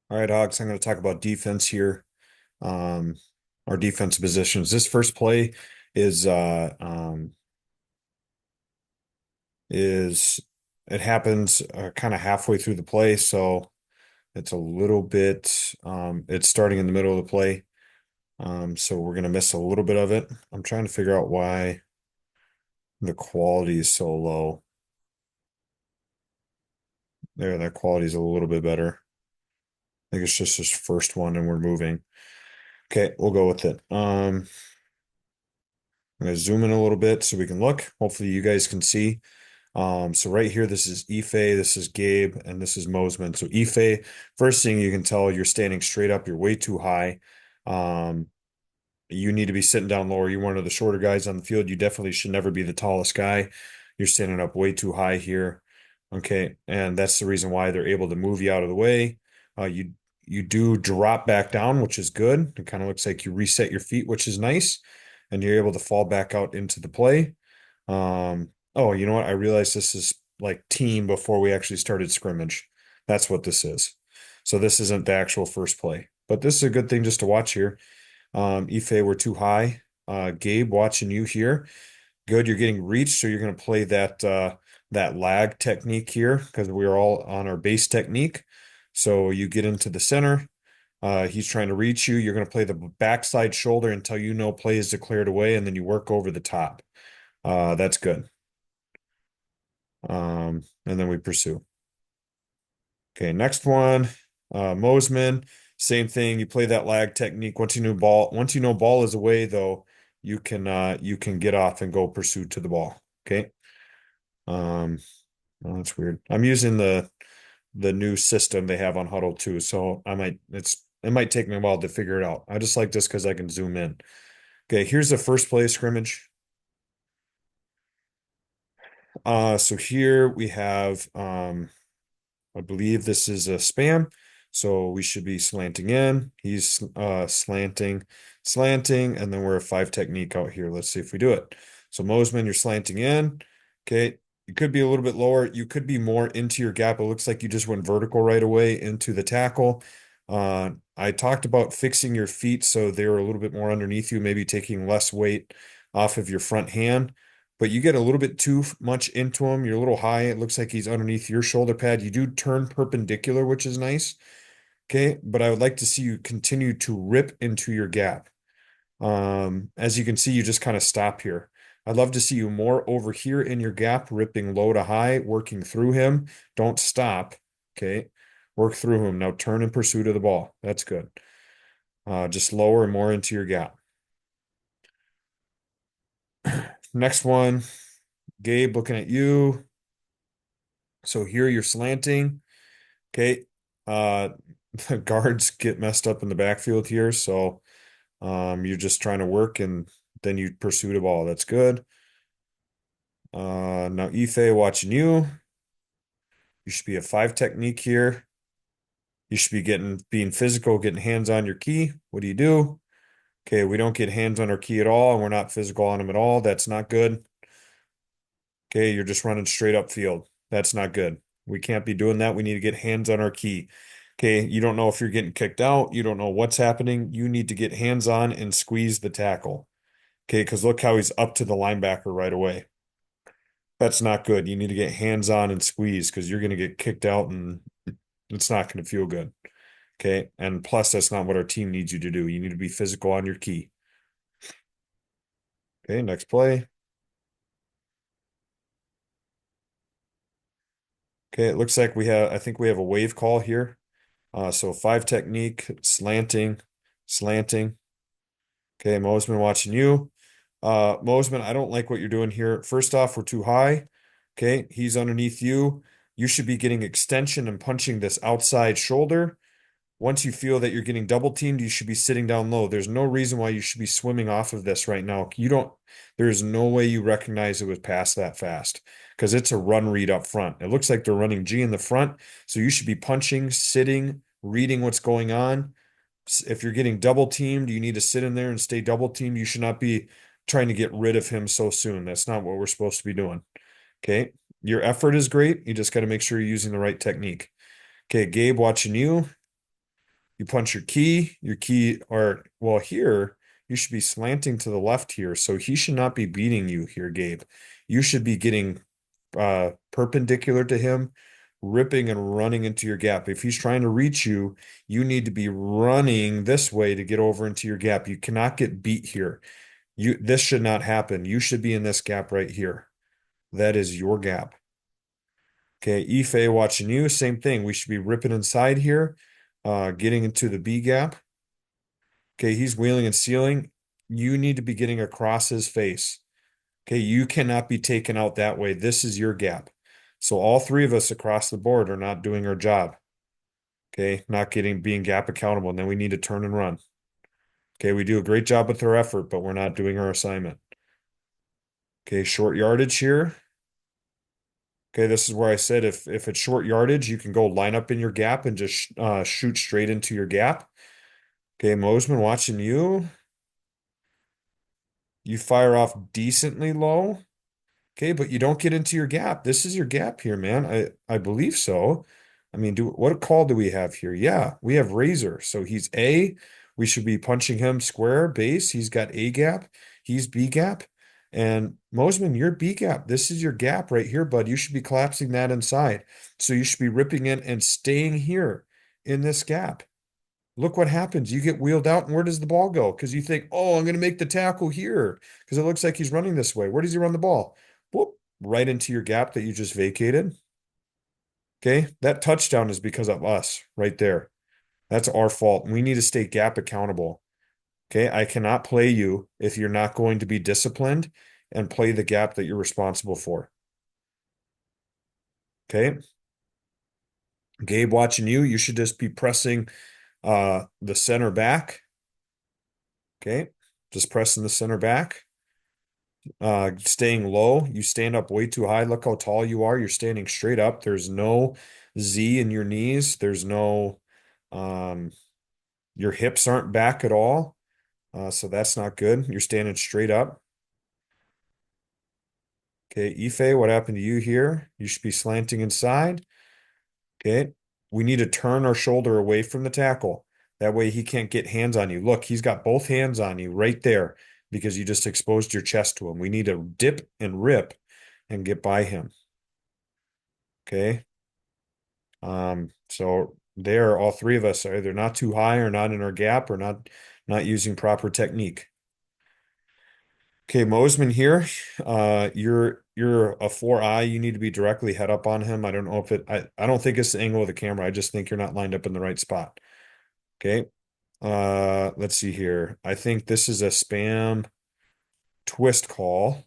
All right, Hogs, I'm going to talk about defense here. Um, our defensive positions. This first play is is it happens kind of halfway through the play, so it's a little bit it's starting in the middle of the play. So we're going to miss a little bit of it. I'm trying to figure out why the quality is so low. There, that quality is a little bit better. I think it's just this first one and we're moving. Okay, we'll go with it. I'm going to zoom in a little bit so we can look. Hopefully you guys can see. So right here, this is Ife, this is Gabe, and this is Mosman. So Ife, first thing you can tell, you're standing straight up. You're way too high. Um, you need to be sitting down lower. You're one of the shorter guys on the field. You definitely should never be the tallest guy. You're standing up way too high here. Okay, and that's the reason why they're able to move you out of the way. You do drop back down, which is good. It kind of looks like you reset your feet, which is nice, and you're able to fall back out into the play. Oh, you know what? I realized this is like team before we actually started scrimmage. That's what this is. So this isn't the actual first play, but this is a good thing just to watch here. Ife, we're too high. Gabe, watching you here. Good, you're getting reached, so you're going to play that lag technique here because we're all on our base technique. So you get into the center. He's trying to reach you. You're going to play the backside shoulder until you know play is declared away, and then you work over the top. That's good. And then we pursue. Okay, next one. Mosman, same thing. You play that lag technique. Once you know ball is away, though, you can get off and go pursue to the ball. Okay. Um, oh, that's weird. I'm using the new system they have on Huddle too, so it might take me a while to figure it out. I just like this because I can zoom in. Okay, here's the first play of scrimmage. So here we have I believe this is a spam. So we should be slanting in. He's slanting, and then we're a five technique out here. Let's see if we do it. So Mosman, you're slanting in. Okay. You could be a little bit lower. You could be more into your gap. It looks like you just went vertical right away into the tackle. I talked about fixing your feet so they're a little bit more underneath you, maybe taking less weight off of your front hand, but you get a little bit too much into him. You're a little high. It looks like he's underneath your shoulder pad. You do turn perpendicular, which is nice. Okay. But I would like to see you continue to rip into your gap. As you can see, you just kind of stop here. I'd love to see you more over here in your gap, ripping low to high, working through him. Don't stop. Okay. Work through him. Now turn in pursuit of the ball. That's good. Just lower and more into your gap. Next one, Gabe, looking at you. So here you're slanting. Okay. Uh, the guards get messed up in the backfield here. So you're just trying to work and then you pursue the ball. That's good. Now Ife watching you. You should be a five technique here. You should be being physical, getting hands on your key. What do you do? Okay, we don't get hands on our key at all, and we're not physical on him at all. That's not good. Okay, you're just running straight up field. That's not good. We can't be doing that. We need to get hands on our key. Okay, you don't know if you're getting kicked out. You don't know what's happening. You need to get hands on and squeeze the tackle. Okay, because look how he's up to the linebacker right away. That's not good. You need to get hands on and squeeze because you're going to get kicked out and it's not going to feel good. Okay, and plus, that's not what our team needs you to do. You need to be physical on your key. Okay, next play. Okay, it looks like I think we have a wave call here. So five technique, slanting. Okay, Mosman watching you. Mosman, I don't like what you're doing here. First off, we're too high. Okay, he's underneath you. You should be getting extension and punching this outside shoulder. Once you feel that you're getting double teamed, you should be sitting down low. There's no reason why you should be swimming off of this right now. There's no way you recognize it was passed that fast because it's a run read up front. It looks like they're running G in the front. So you should be punching, sitting, reading what's going on. If you're getting double teamed, you need to sit in there and stay double teamed. You should not be trying to get rid of him so soon. That's not what we're supposed to be doing. Okay. Your effort is great. You just got to make sure you're using the right technique. Okay. Gabe, watching you. You punch your key, or well, here you should be slanting to the left here. So he should not be beating you here, Gabe. You should be getting perpendicular to him, ripping and running into your gap. If he's trying to reach you, you need to be running this way to get over into your gap. You cannot get beat here. This should not happen. You should be in this gap right here. That is your gap. Okay, Ife watching you, same thing. We should be ripping inside here, getting into the B gap. Okay, he's wheeling and sealing. You need to be getting across his face. Okay, you cannot be taken out that way. This is your gap. So all three of us across the board are not doing our job. Okay, not being gap accountable. And then we need to turn and run. Okay, we do a great job with our effort, but we're not doing our assignment. Okay, short yardage here. Okay, this is where I said if it's short yardage, you can go line up in your gap and just shoot straight into your gap. Okay, Mosman watching you. You fire off decently low. Okay, but you don't get into your gap. This is your gap here, man. I believe so. I mean, what call do we have here? Yeah, we have Razor. So he's A. We should be punching him square base. He's got A gap. He's B gap. And Mosman, you're B gap. This is your gap right here, bud. You should be collapsing that inside. So you should be ripping in and staying here in this gap. Look what happens. You get wheeled out, and where does the ball go? Because you think, oh, I'm going to make the tackle here because it looks like he's running this way. Where does he run the ball? Whoop, right into your gap that you just vacated. Okay, that touchdown is because of us right there. That's our fault. We need to stay gap accountable. Okay, I cannot play you if you're not going to be disciplined and play the gap that you're responsible for. Okay, Gabe watching you, you should just be pressing the center back. Okay, just pressing the center back. Staying low. You stand up way too high. Look how tall you are. You're standing straight up. There's no Z in your knees. There's no, um, your hips aren't back at all. So that's not good. You're standing straight up. Okay, Ife, what happened to you here? You should be slanting inside. Okay, we need to turn our shoulder away from the tackle. That way he can't get hands on you. Look, he's got both hands on you right there because you just exposed your chest to him. We need to dip and rip and get by him. Okay. So there, all three of us are either not too high or not in our gap or not using proper technique. Okay, Mosman here. You're a 4-eye. You need to be directly head up on him. I don't know if I don't think it's the angle of the camera. I just think you're not lined up in the right spot. Okay. Let's see here. I think this is a spam twist call.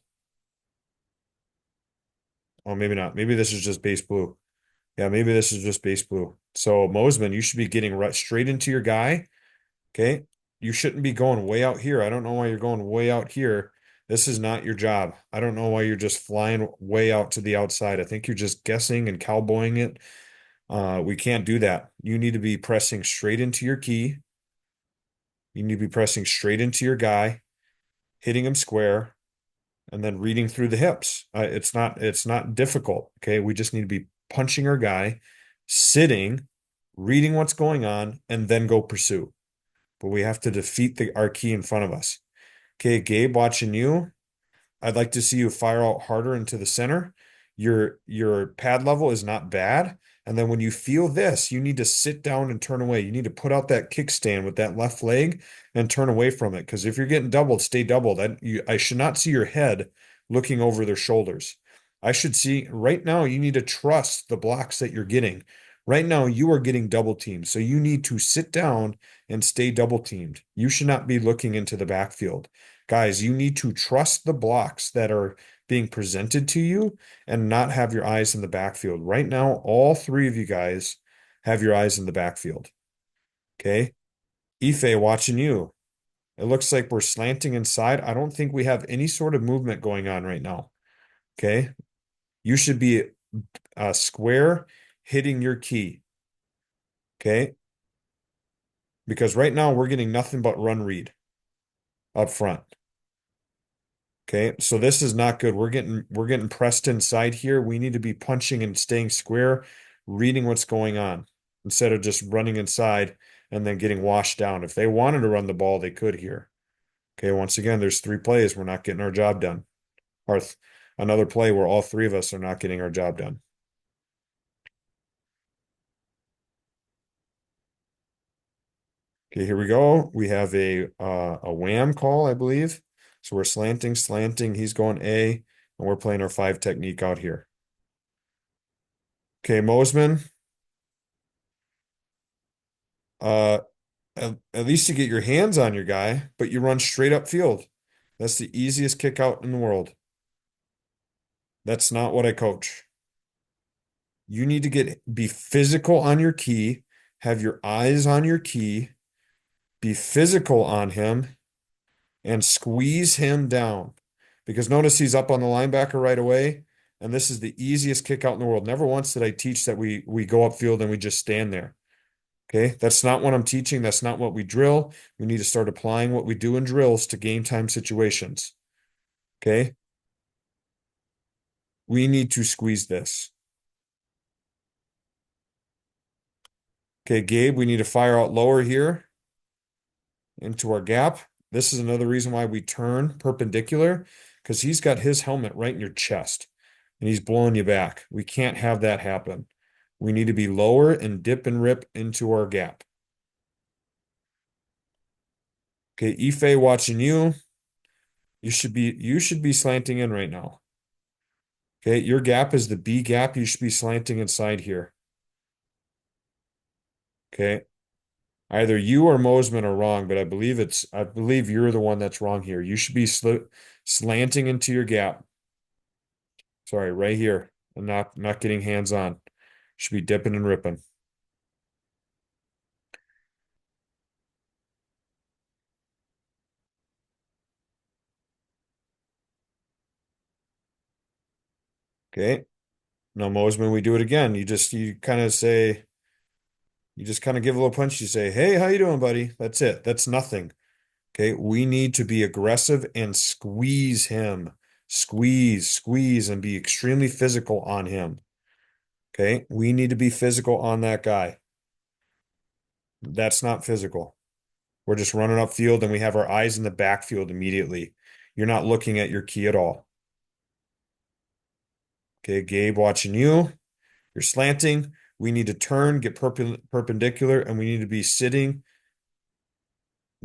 Oh, maybe not. Maybe this is just base blue. Yeah, maybe this is just base blue. So Mosman, you should be getting right straight into your guy. Okay. You shouldn't be going way out here. I don't know why you're going way out here. This is not your job. I don't know why you're just flying way out to the outside. I think you're just guessing and cowboying it. We can't do that. You need to be pressing straight into your key. You need to be pressing straight into your guy, hitting him square, and then reading through the hips. It's not difficult. Okay. We just need to be punching our guy, sitting, reading what's going on, and then go pursue. But we have to defeat our key in front of us. Okay, Gabe, watching you. I'd like to see you fire out harder into the center. Your pad level is not bad. And then when you feel this, you need to sit down and turn away. You need to put out that kickstand with that left leg and turn away from it. Because if you're getting doubled, stay doubled. I should not see your head looking over their shoulders. I should see right now, you need to trust the blocks that you're getting. Right now, you are getting double teamed. So you need to sit down and stay double teamed. You should not be looking into the backfield. Guys, you need to trust the blocks that are being presented to you and not have your eyes in the backfield. Right now, all three of you guys have your eyes in the backfield. Okay. Ife watching you. It looks like we're slanting inside. I don't think we have any sort of movement going on right now. Okay. You should be square hitting your key. Okay. Because right now we're getting nothing but run read up front. Okay, so this is not good. We're getting pressed inside here. We need to be punching and staying square, reading what's going on instead of just running inside and then getting washed down. If they wanted to run the ball, they could here. Okay, once again, there's three plays. We're not getting our job done. Or another play where all three of us are not getting our job done. Okay, here we go. We have a wham call, I believe. So we're slanting, slanting. He's going A, and we're playing our 5 technique out here. Okay, Mosman. Uh, at least you get your hands on your guy, but you run straight up field. That's the easiest kick out in the world. That's not what I coach. You need to be physical on your key, have your eyes on your key, be physical on him, and squeeze him down. Because notice he's up on the linebacker right away, and this is the easiest kick out in the world. Never once did I teach that we go upfield and we just stand there. Okay, that's not what I'm teaching. That's not what we drill. We need to start applying what we do in drills to game time situations. Okay, we need to squeeze this. Okay, Gabe, we need to fire out lower here into our gap. This is another reason why we turn perpendicular, because he's got his helmet right in your chest and he's blowing you back. We can't have that happen. We need to be lower and dip and rip into our gap. Okay, Ife watching you. You should be slanting in right now. Okay, your gap is the B gap. You should be slanting inside here. Okay. Either you or Mosman are wrong, but I believe you're the one that's wrong here. You should be slanting into your gap. Sorry, right here. And not getting hands on. Should be dipping and ripping. Okay. Now, Mosman, we do it again. You just kind of give a little punch. You say, "Hey, how you doing, buddy?" That's it. That's nothing. Okay. We need to be aggressive and squeeze him. Squeeze, squeeze, and be extremely physical on him. Okay. We need to be physical on that guy. That's not physical. We're just running upfield and we have our eyes in the backfield immediately. You're not looking at your key at all. Okay, Gabe watching you. You're slanting. We need to turn, get perpendicular, and we need to be sitting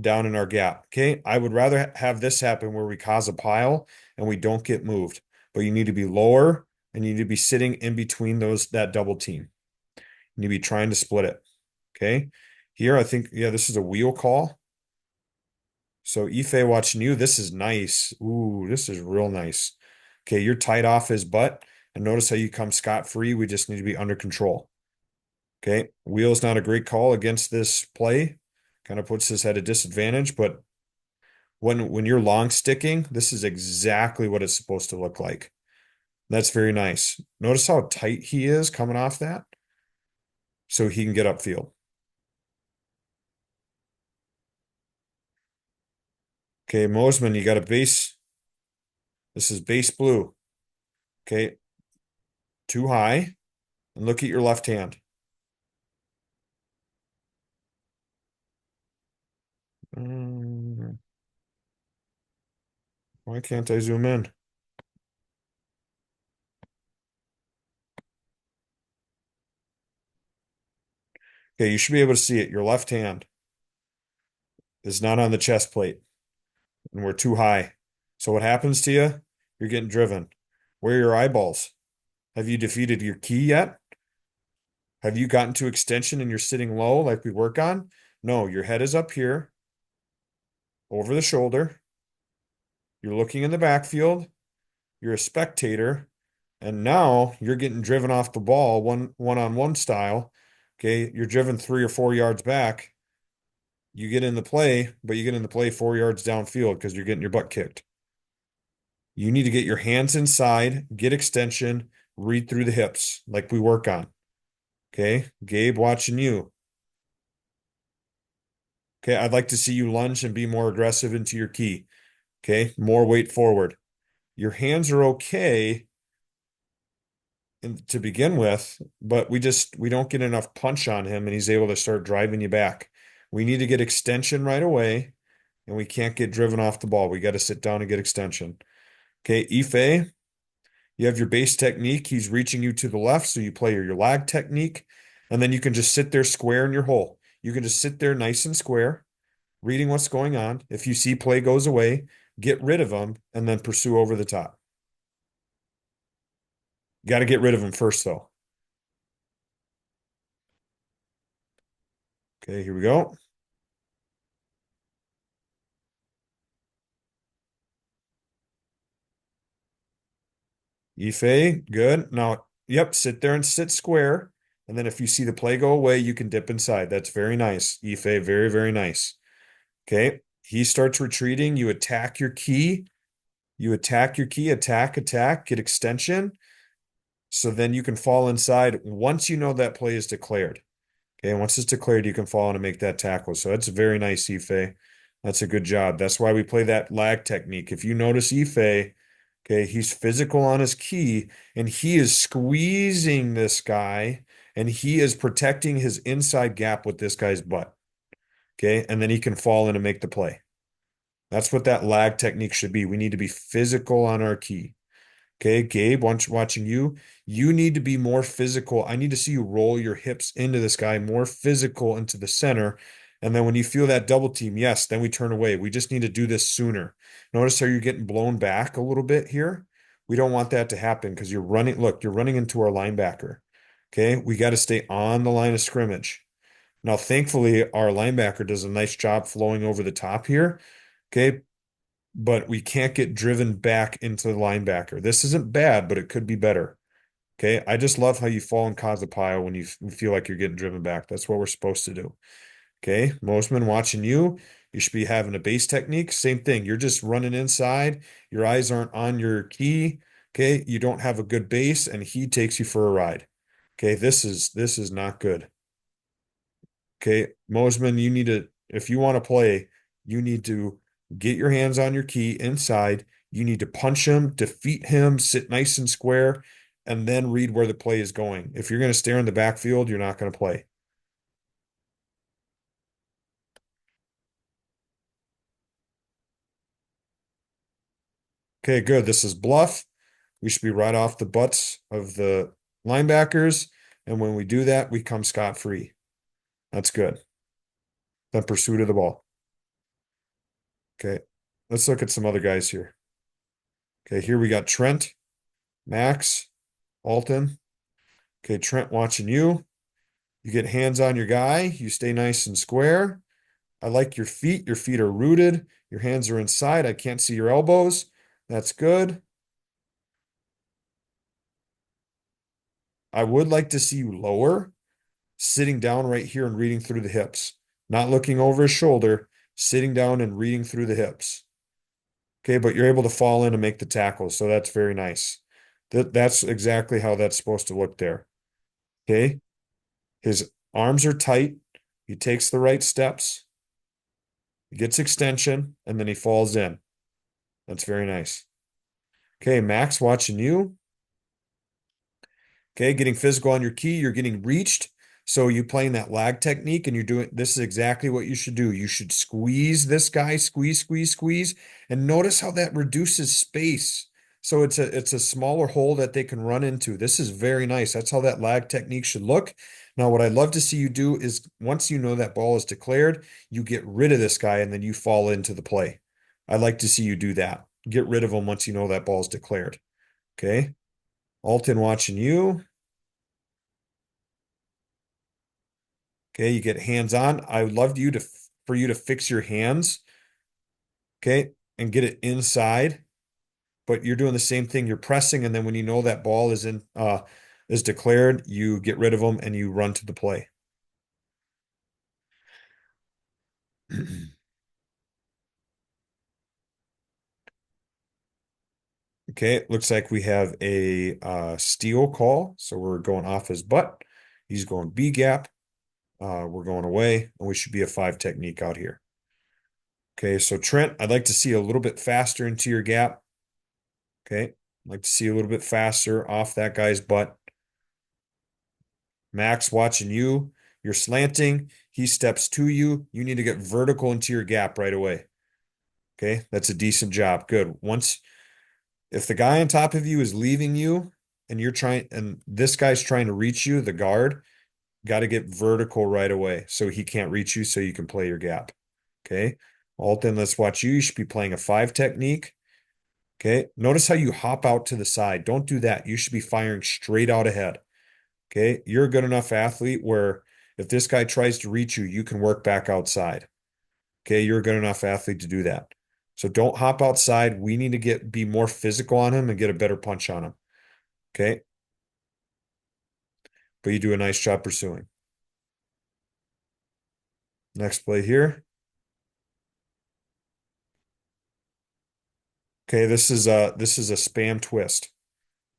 down in our gap. Okay, I would rather have this happen where we cause a pile and we don't get moved, but you need to be lower and you need to be sitting in between that double team. You need to be trying to split it. Okay, here I think, yeah, this is a wheel call. So Ife watching you, this is nice. Ooh, this is real nice. Okay, you're tight off his butt. And notice how you come scot-free. We just need to be under control. Okay, wheel's not a great call against this play. Kind of puts us at a disadvantage, but when you're long sticking, this is exactly what it's supposed to look like. That's very nice. Notice how tight he is coming off that, so he can get upfield. Okay, Mosman, you got a base. This is base blue. Okay, too high. And look at your left hand. Why can't I zoom in? Okay, you should be able to see it. Your left hand is not on the chest plate, and we're too high. So what happens to you? You're getting driven. Where are your eyeballs? Have you defeated your key yet? Have you gotten to extension and you're sitting low like we work on? No, your head is up here, over the shoulder. You're looking in the backfield. You're a spectator. And now you're getting driven off the ball one-on-one style. Okay, you're driven 3 or 4 yards back. You get in the play, but you get in the play 4 yards downfield because you're getting your butt kicked. You need to get your hands inside, get extension, read through the hips like we work on. Okay, Gabe watching you. Okay, I'd like to see you lunge and be more aggressive into your key. Okay, more weight forward. Your hands are okay to begin with, but we don't get enough punch on him and he's able to start driving you back. We need to get extension right away, and we can't get driven off the ball. We got to sit down and get extension. Okay, Ife, you have your base technique. He's reaching you to the left, so you play your lag technique, and then you can just sit there square in your hole. You can just sit there nice and square, reading what's going on. If you see play goes away, get rid of them and then pursue over the top. Got to get rid of them first, though. Okay, here we go. Ife, good. Now, yep, sit there and sit square. And then if you see the play go away, you can dip inside. That's very nice. Ife, very, very nice. Okay. He starts retreating. You attack your key. You attack your key, attack, attack, get extension. So then you can fall inside once you know that play is declared. Okay. Once it's declared, you can fall in and make that tackle. So that's very nice, Ife. That's a good job. That's why we play that lag technique. If you notice Ife, okay, he's physical on his key and he is squeezing this guy and he is protecting his inside gap with this guy's butt. Okay, and then he can fall in and make the play. That's what that lag technique should be. We need to be physical on our key. Okay, Gabe, watching you, you need to be more physical. I need to see you roll your hips into this guy, more physical into the center. And then when you feel that double team, yes, then we turn away. We just need to do this sooner. Notice how you're getting blown back a little bit here? We don't want that to happen because you're running, look, you're running into our linebacker. Okay, we got to stay on the line of scrimmage. Now, thankfully, our linebacker does a nice job flowing over the top here. Okay, but we can't get driven back into the linebacker. This isn't bad, but it could be better. Okay. I just love how you fall and cause a pile when you feel like you're getting driven back. That's what we're supposed to do. Okay. Mosman watching you. You should be having a base technique. Same thing. You're just running inside. Your eyes aren't on your key. Okay. You don't have a good base and he takes you for a ride. Okay. This is not good. Okay, Mosman, you need to, if you want to play, you need to get your hands on your key inside. You need to punch him, defeat him, sit nice and square, and then read where the play is going. If you're going to stare in the backfield, you're not going to play. Okay, good. This is bluff. We should be right off the butts of the linebackers. And when we do that, we come scot-free. That's good. Then pursuit of the ball. Okay, let's look at some other guys here. Okay, here we got Trent, Max, Alton. Okay, Trent watching you. You get hands on your guy. You stay nice and square. I like your feet. Your feet are rooted. Your hands are inside. I can't see your elbows. That's good. I would like to see you lower, sitting down right here and reading through the hips, not looking over his shoulder, sitting down and reading through the hips. Okay, but you're able to fall in and make the tackle, so that's very nice. That's exactly how that's supposed to look there. Okay, his arms are tight. He takes the right steps. He gets extension, and then he falls in. That's very nice. Okay, Max, watching you. Okay, getting physical on your key, you're getting reached. So you playing that lag technique and you're doing this is exactly what you should do. You should squeeze this guy, squeeze, squeeze, squeeze, and notice how that reduces space. So it's a smaller hole that they can run into. This is very nice. That's how that lag technique should look. Now, what I'd love to see you do is once you know that ball is declared, you get rid of this guy and then you fall into the play. I'd like to see you do that. Get rid of him once you know that ball is declared. Okay. Alton watching you. Okay, you get hands on. I would love you to for you to fix your hands, okay, and get it inside. But you're doing the same thing. You're pressing, and then when you know that ball is declared, you get rid of them and you run to the play. Okay, looks like we have a steal call, so we're going off his butt. He's going B gap. We're going away, and we should be a 5 technique out here. Okay, so Trent, I'd like to see a little bit faster into your gap. Okay, I'd like to see a little bit faster off that guy's butt. Max, watching you. You're slanting. He steps to you. You need to get vertical into your gap right away. Okay, that's a decent job. Good. If the guy on top of you is leaving you and this guy's trying to reach you, the guard, got to get vertical right away so he can't reach you so you can play your gap. Okay. Alton, let's watch you. You should be playing a 5 technique. Okay. Notice how you hop out to the side. Don't do that. You should be firing straight out ahead. Okay. You're a good enough athlete where if this guy tries to reach you, you can work back outside. Okay. You're a good enough athlete to do that. So don't hop outside. We need to be more physical on him and get a better punch on him. Okay. But you do a nice job pursuing. Next play here. Okay, this is a spam twist.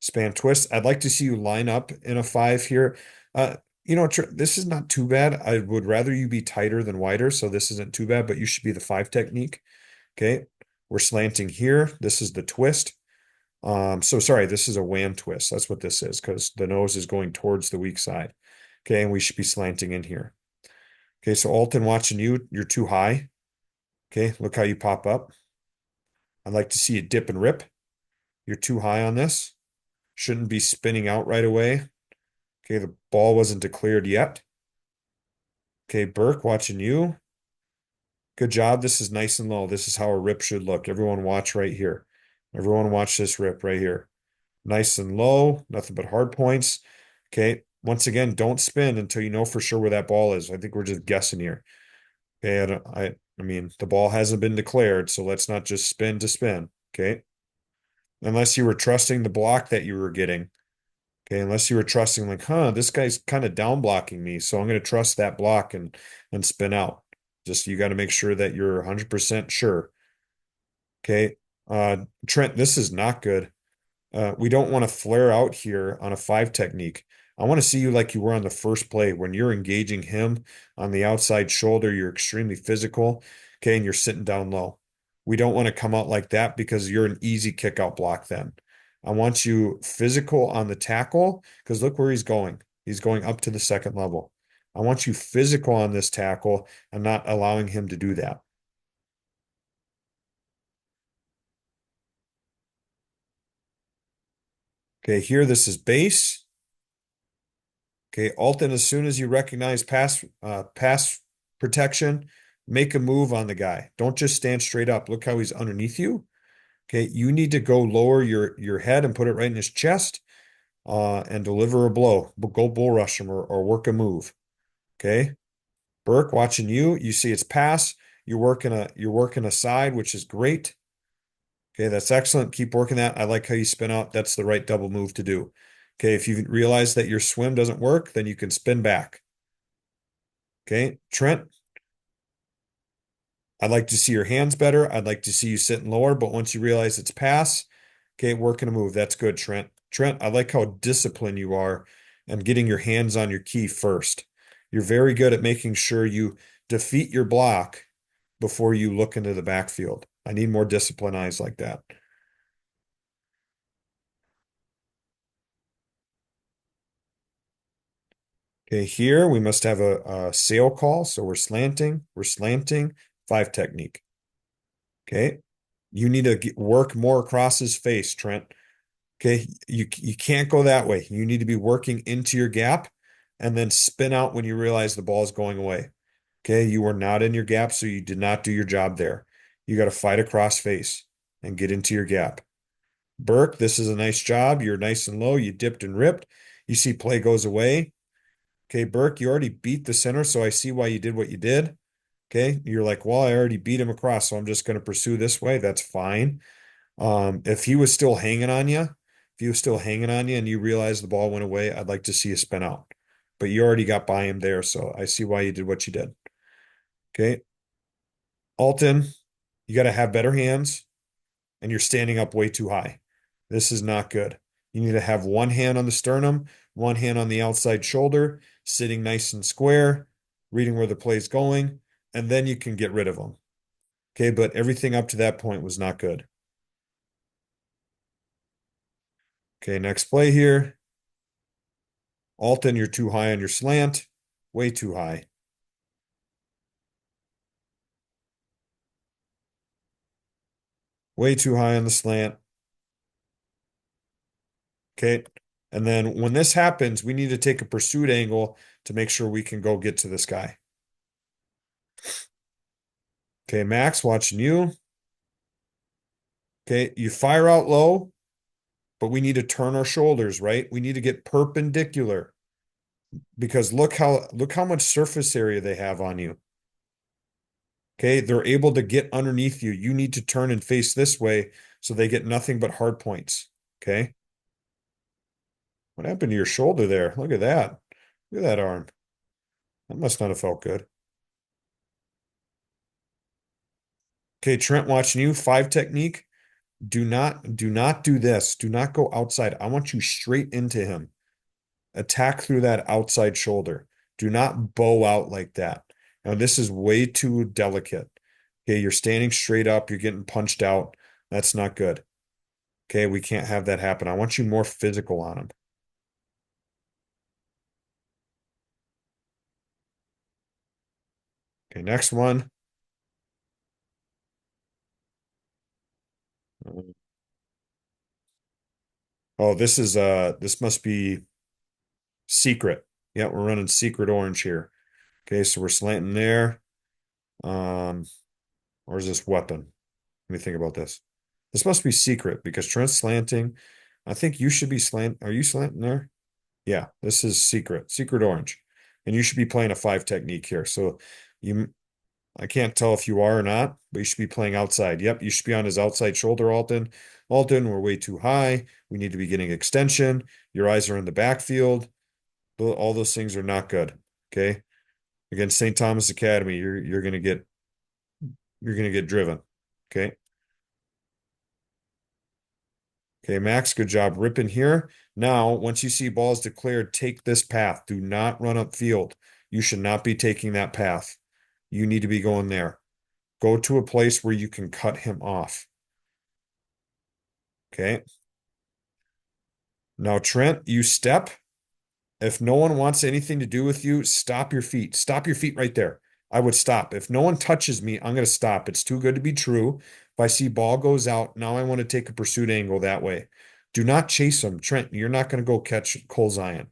Spam twist. I'd like to see you line up in a 5 here. This is not too bad. I would rather you be tighter than wider, so this isn't too bad, but you should be the 5 technique. Okay. We're slanting here. This is the twist. So sorry, this is a wham twist. That's what this is because the nose is going towards the weak side. Okay, and we should be slanting in here. Okay, so Alton watching you, you're too high. Okay, look how you pop up. I'd like to see you dip and rip. You're too high on this. Shouldn't be spinning out right away. Okay, the ball wasn't declared yet. Okay, Burke, watching you. Good job. This is nice and low. This is how a rip should look. Everyone watch right here. Everyone watch this rip right here. Nice and low, nothing but hard points. Okay, once again, don't spin until you know for sure where that ball is. I think we're just guessing here. Okay, I mean, the ball hasn't been declared, so let's not just spin to spin. Okay, unless you were trusting the block that you were getting. Okay, unless you were trusting like, this guy's kind of down blocking me, so I'm going to trust that block and spin out. Just you got to make sure that you're 100% sure. Okay, Trent, this is not good. We don't want to flare out here on a 5 technique. I want to see you like you were on the first play when you're engaging him on the outside shoulder. You're extremely physical. Okay, and you're sitting down low. We don't want to come out like that because you're an easy kick out block then. I want you physical on the tackle because look where he's going. He's going up to the second level. I want you physical on this tackle and not allowing him to do that. Okay, here this is base. Okay, Alton, as soon as you recognize pass protection, make a move on the guy. Don't just stand straight up. Look how he's underneath you. Okay, you need to go lower your head and put it right in his chest, and deliver a blow. Go bull rush him or work a move. Okay, Burke, watching you. You see it's pass. You're working a side, which is great. Okay, that's excellent. Keep working that. I like how you spin out. That's the right double move to do. Okay, if you realize that your swim doesn't work, then you can spin back. Okay, Trent, I'd like to see your hands better. I'd like to see you sitting lower, but once you realize it's pass, okay, working a move. That's good, Trent. Trent, I like how disciplined you are and getting your hands on your key first. You're very good at making sure you defeat your block before you look into the backfield. I need more disciplined eyes like that. Okay, here we must have a sail call. So we're slanting, 5 technique. Okay, you need to work more across his face, Trent. Okay, you can't go that way. You need to be working into your gap and then spin out when you realize the ball is going away. Okay, you were not in your gap, so you did not do your job there. You got to fight across face and get into your gap. Burke, this is a nice job. You're nice and low. You dipped and ripped. You see play goes away. Okay, Burke, you already beat the center, so I see why you did what you did. Okay, you're like, well, I already beat him across, so I'm just going to pursue this way. That's fine. If he was still hanging on you, if he was still hanging on you and you realize the ball went away, I'd like to see you spin out. But you already got by him there, so I see why you did what you did. Okay, Alton, you got to have better hands, and you're standing up way too high. This is not good. You need to have one hand on the sternum, one hand on the outside shoulder, sitting nice and square, reading where the play's going, and then you can get rid of them. Okay, but everything up to that point was not good. Okay, next play here. Alton, you're too high on your slant. Way too high. Way too high on the slant. Okay. And then when this happens, we need to take a pursuit angle to make sure we can go get to this guy. Okay, Max, watching you. Okay, you fire out low, but we need to turn our shoulders, right? We need to get perpendicular because look how much surface area they have on you. Okay, they're able to get underneath you. You need to turn and face this way so they get nothing but hard points. Okay. What happened to your shoulder there? Look at that. Look at that arm. That must not have felt good. Okay, Trent, watching you. 5 technique. Do not do this. Do not go outside. I want you straight into him. Attack through that outside shoulder. Do not bow out like that. Now, this is way too delicate. Okay, you're standing straight up, you're getting punched out. That's not good. Okay, we can't have that happen. I want you more physical on him. Okay, next one. Oh, this must be secret. Yeah, we're running secret orange here. Okay, so we're slanting there. Um, or is this weapon? Let me think about this. This must be secret because Trent's slanting. I think you should be slant. Are you slanting there? Yeah, this is secret, secret orange. And you should be playing a 5 technique here. So you, I can't tell if you are or not, but you should be playing outside. Yep, you should be on his outside shoulder, Alton. Alton, we're way too high. We need to be getting extension. Your eyes are in the backfield. All those things are not good. Okay. Against St. Thomas Academy, you're gonna get driven. Okay. Okay, Max, good job ripping here. Now, once you see balls declared, take this path. Do not run upfield. You should not be taking that path. You need to be going there. Go to a place where you can cut him off. Okay. Now, Trent, you step. If no one wants anything to do with you, stop your feet. Stop your feet right there. I would stop. If no one touches me, I'm going to stop. It's too good to be true. If I see ball goes out, now I want to take a pursuit angle that way. Do not chase him. Trent, you're not going to go catch Cole Zion.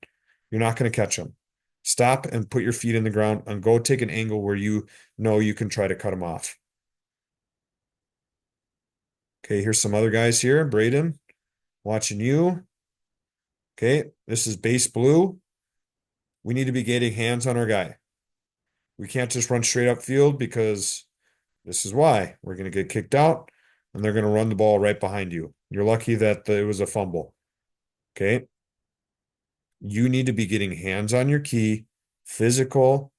You're not going to catch him. Stop and put your feet in the ground and go take an angle where you know you can try to cut him off. Okay, here's some other guys here. Braden, watching you. Okay, this is base blue. We need to be getting hands on our guy. We can't just run straight up field because this is why we're going to get kicked out and they're going to run the ball right behind you. You're lucky that it was a fumble. Okay. You need to be getting hands on your key, physical,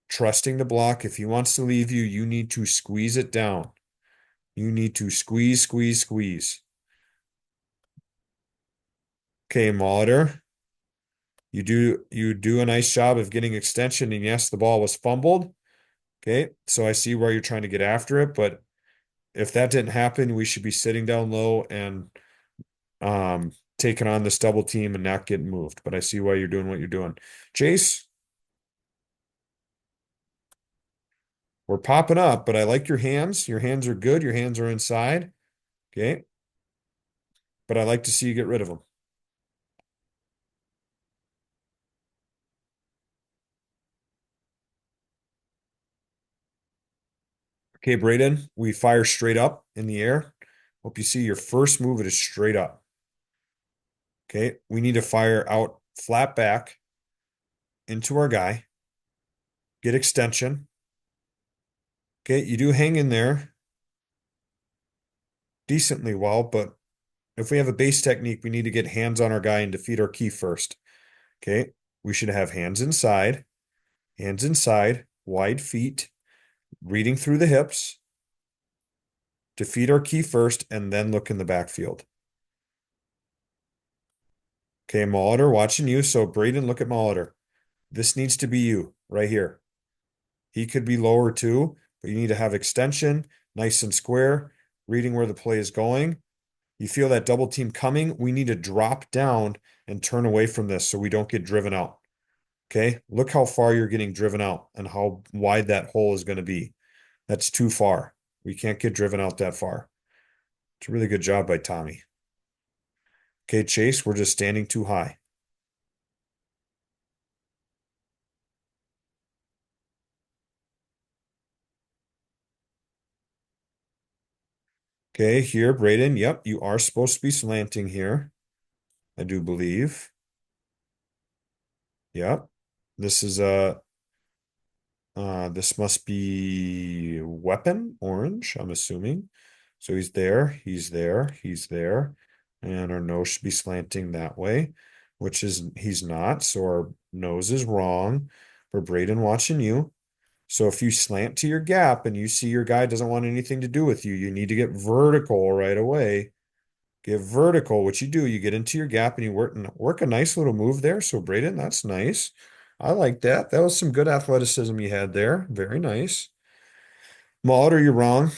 trusting the block. If he wants to leave you, you need to squeeze it down. You need to squeeze, squeeze, squeeze. Okay, Molitor. You do a nice job of getting extension, and yes, the ball was fumbled. Okay, so I see where you're trying to get after it, but if that didn't happen, we should be sitting down low and taking on this double team and not getting moved. But I see why you're doing what you're doing. Jace, we're popping up, but I like your hands. Your hands are good. Your hands are inside. Okay. But I like to see you get rid of them. Okay, Braden, we fire straight up in the air. Hope you see your first move. It is straight up. Okay. We need to fire out flat back into our guy. Get extension. Okay. You do hang in there decently well, but if we have a base technique, we need to get hands on our guy and defeat our key first. Okay. We should have hands inside, wide feet, reading through the hips, defeat our key first, and then look in the backfield. Okay, Molitor, watching you. So, Braden, look at Molitor. This needs to be you right here. He could be lower too, but you need to have extension, nice and square, reading where the play is going. You feel that double team coming. We need to drop down and turn away from this so we don't get driven out. Okay. Look how far you're getting driven out and how wide that hole is going to be. That's too far. We can't get driven out that far. It's a really good job by Tommy. Okay, Chase, we're just standing too high. Okay, here, Braden. Yep, you are supposed to be slanting here. I do believe. Yep. This is this must be weapon orange, I'm assuming. So he's there, he's there, he's there. And our nose should be slanting that way, which is he's not. So our nose is wrong. For Braden watching you. So if you slant to your gap and you see your guy doesn't want anything to do with you, you need to get vertical right away. Get vertical. What you do, you get into your gap and you work a nice little move there. So Braden, that's nice. I like that. That was some good athleticism you had there. Very nice. Mauder, you're wrong.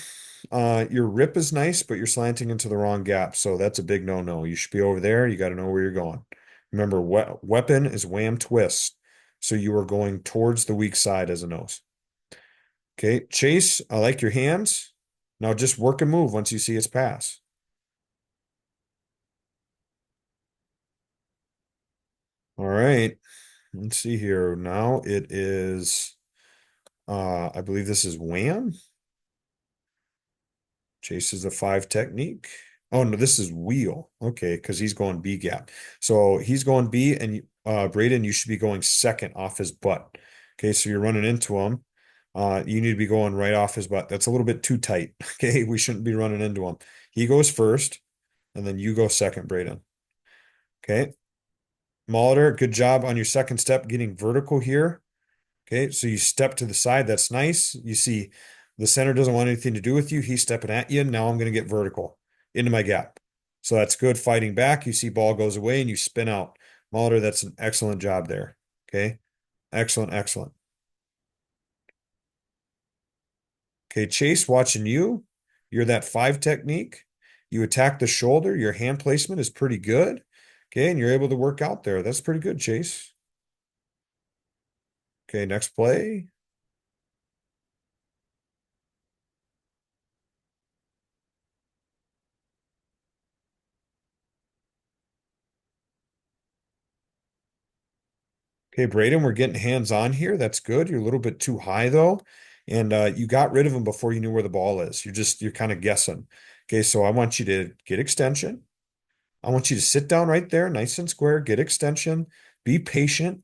Your rip is nice, but you're slanting into the wrong gap. So that's a big no-no. You should be over there. You got to know where you're going. Remember, weapon is wham twist. So you are going towards the weak side as a nose. Okay, Chase, I like your hands. Now just work a move once you see its pass. All right. Let's see here. Now it is I believe this is wham. Chase is a five technique. Oh no, this is wheel. Okay, because he's going B gap. So he's going B and Braden, you should be going second off his butt. Okay, so you're running into him. You need to be going right off his butt. That's a little bit too tight. Okay, we shouldn't be running into him. He goes first, and then you go second, Braden. Okay. Molitor, good job on your second step getting vertical here. Okay, so you step to the side. That's nice. You see the center doesn't want anything to do with you. He's stepping at you. Now I'm going to get vertical into my gap. So that's good fighting back. You see ball goes away and you spin out. Molitor, that's an excellent job there. Okay, excellent, excellent. Okay, Chase, watching you. You're that five technique. You attack the shoulder. Your hand placement is pretty good. Okay, and you're able to work out there. That's pretty good, Chase. Okay, next play. Okay, Braden, we're getting hands on here. That's good. You're a little bit too high though. And you got rid of him before you knew where the ball is. You're kind of guessing. Okay, so I want you to get extension. I want you to sit down right there, nice and square, get extension, be patient,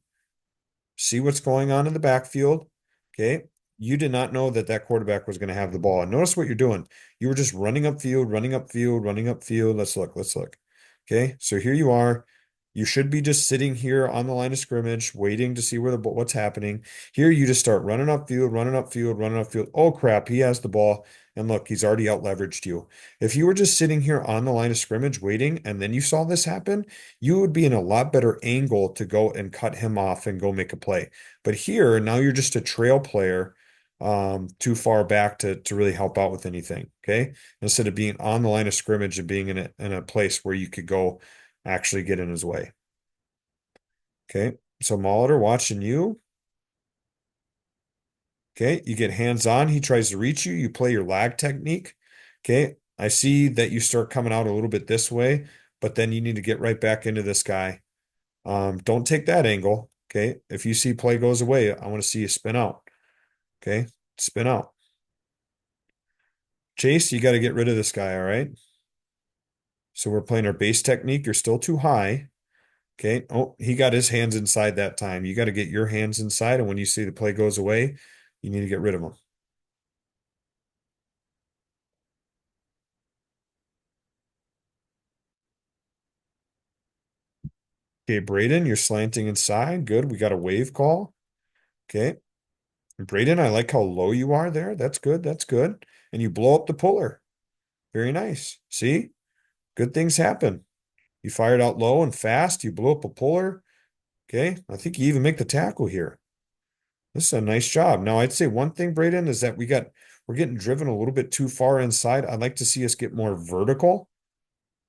see what's going on in the backfield. Okay. You did not know that that quarterback was going to have the ball. And notice what you're doing. You were just running upfield, running upfield, running upfield. Let's look. Let's look. Okay. So here you are. You should be just sitting here on the line of scrimmage, waiting to see what's happening. Here you just start running upfield, running upfield, running upfield. Oh crap, he has the ball. And look, he's already out leveraged you. If you were just sitting here on the line of scrimmage waiting and then you saw this happen, you would be in a lot better angle to go and cut him off and go make a play. But here, now you're just a trail player, too far back to really help out with anything. Okay. Instead of being on the line of scrimmage and being in a place where you could go actually get in his way. Okay. So Molitor watching you. Okay. You get hands on. He tries to reach you. You play your lag technique. Okay. I see that you start coming out a little bit this way, but then you need to get right back into this guy. Don't take that angle. Okay. If you see play goes away, I want to see you spin out. Okay. Spin out. Chase, you got to get rid of this guy. All right. So we're playing our base technique. You're still too high. Okay. Oh, he got his hands inside that time. You got to get your hands inside. And when you see the play goes away, you need to get rid of him. Okay. Braden, you're slanting inside. Good. We got a wave call. Okay. Braden, I like how low you are there. That's good. That's good. And you blow up the puller. Very nice. See, good things happen. You fired out low and fast. You blew up a puller. Okay. I think you even make the tackle here. This is a nice job. Now, I'd say one thing, Braden, is that we're getting driven a little bit too far inside. I'd like to see us get more vertical.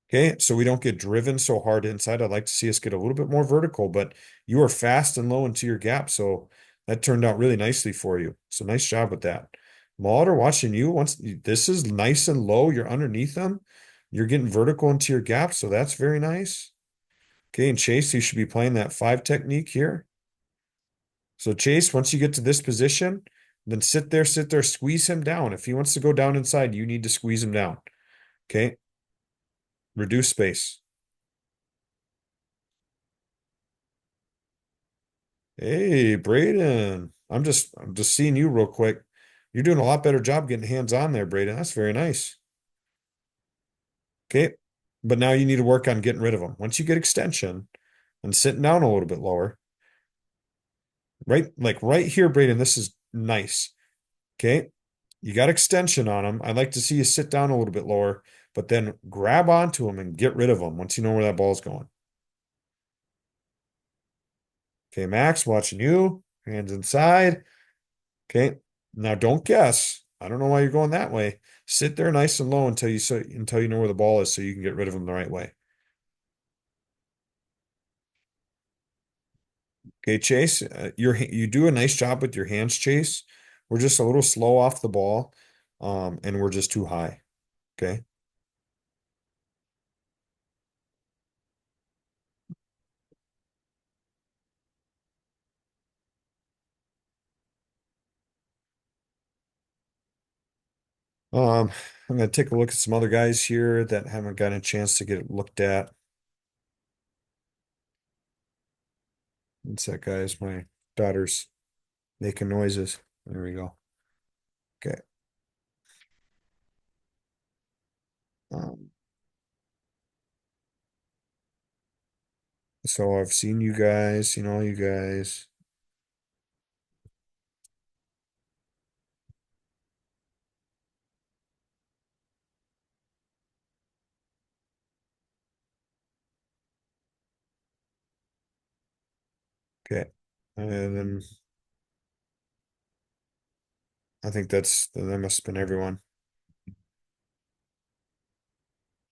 Okay, so we don't get driven so hard inside. I'd like to see us get a little bit more vertical, but you are fast and low into your gap, so that turned out really nicely for you. So nice job with that. Mauler, watching you. This is nice and low, you're underneath them. You're getting vertical into your gap, so that's very nice. Okay, and Chase, you should be playing that 5 technique here. So Chase, once you get to this position, then sit there, squeeze him down. If he wants to go down inside, you need to squeeze him down. Okay, reduce space. Hey, Braden. I'm just seeing you real quick. You're doing a lot better job getting hands on there, Braden. That's very nice. Okay. But now you need to work on getting rid of them. Once you get extension and sitting down a little bit lower, right? Like right here, Braden, this is nice. Okay. You got extension on them. I'd like to see you sit down a little bit lower, but then grab onto them and get rid of them once you know where that ball's going. Okay, Max, watching you. Hands inside. Okay. Now don't guess. I don't know why you're going that way. Sit there nice and low until you know where the ball is so you can get rid of them the right way. Okay, Chase, you do a nice job with your hands, Chase. We're just a little slow off the ball, and we're just too high. Okay. Um, I'm gonna take a look at some other guys here that haven't gotten a chance to get looked at. What's that, guys? My daughter's making noises. There we go. Okay. Um, so I've seen all you guys. Okay. And then I think that must have been everyone.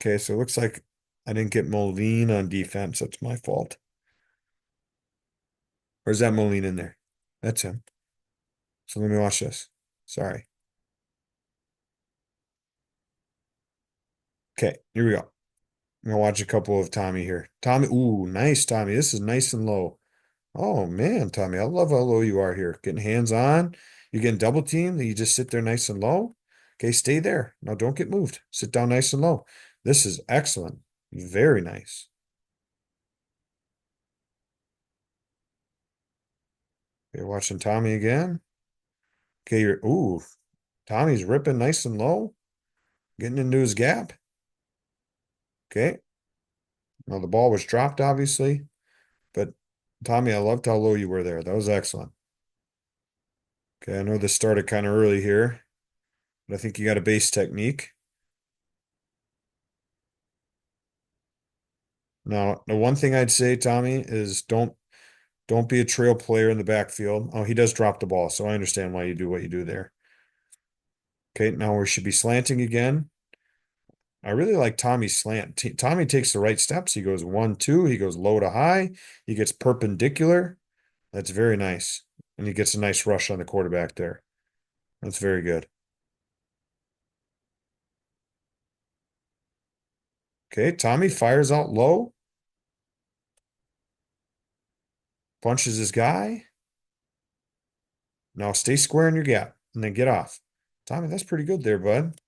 Okay, so it looks like I didn't get Moline on defense. That's my fault. Or is that Moline in there? That's him. So let me watch this. Sorry. Okay, here we go. I'm gonna watch a couple of Tommy here. Tommy, ooh, nice, Tommy. This is nice and low. Oh man, Tommy, I love how low you are here. Getting hands on. You're getting double teamed, and you just sit there nice and low. Okay, stay there. Now don't get moved. Sit down nice and low. This is excellent. Very nice. Okay, watching Tommy again. Okay, Tommy's ripping nice and low, getting into his gap. Okay. Now the ball was dropped, obviously, but Tommy, I loved how low you were there. That was excellent. Okay, I know this started kind of early here, but I think you got a base technique. Now, the one thing I'd say, Tommy, is don't be a trail player in the backfield. Oh, he does drop the ball, so I understand why you do what you do there. Okay, now we should be slanting again. I really like Tommy's slant. Tommy takes the right steps. He goes 1, 2. He goes low to high. He gets perpendicular. That's very nice. And he gets a nice rush on the quarterback there. That's very good. Okay, Tommy fires out low, punches his guy. Now stay square in your gap and then get off. Tommy, that's pretty good there, bud.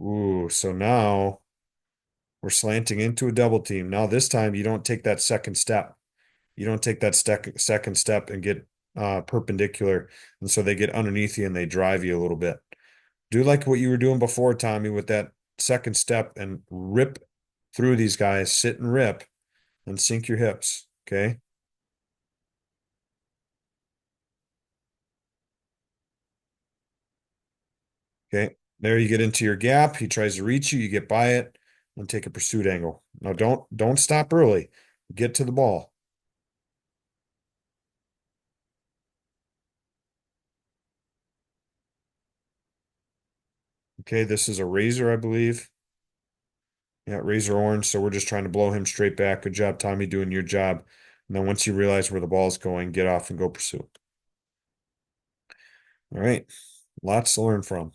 Ooh, so now we're slanting into a double team. Now this time you don't take that second step. You don't take that second step and get perpendicular. And so they get underneath you and they drive you a little bit. Do like what you were doing before, Tommy, with that second step and rip through these guys, sit and rip and sink your hips. Okay. Okay. There you get into your gap. He tries to reach you. You get by it and take a pursuit angle. Now don't stop early. Get to the ball. Okay, this is a razor, I believe. Yeah, razor orange. So we're just trying to blow him straight back. Good job, Tommy, doing your job. And then once you realize where the ball's going, get off and go pursue. All right. Lots to learn from.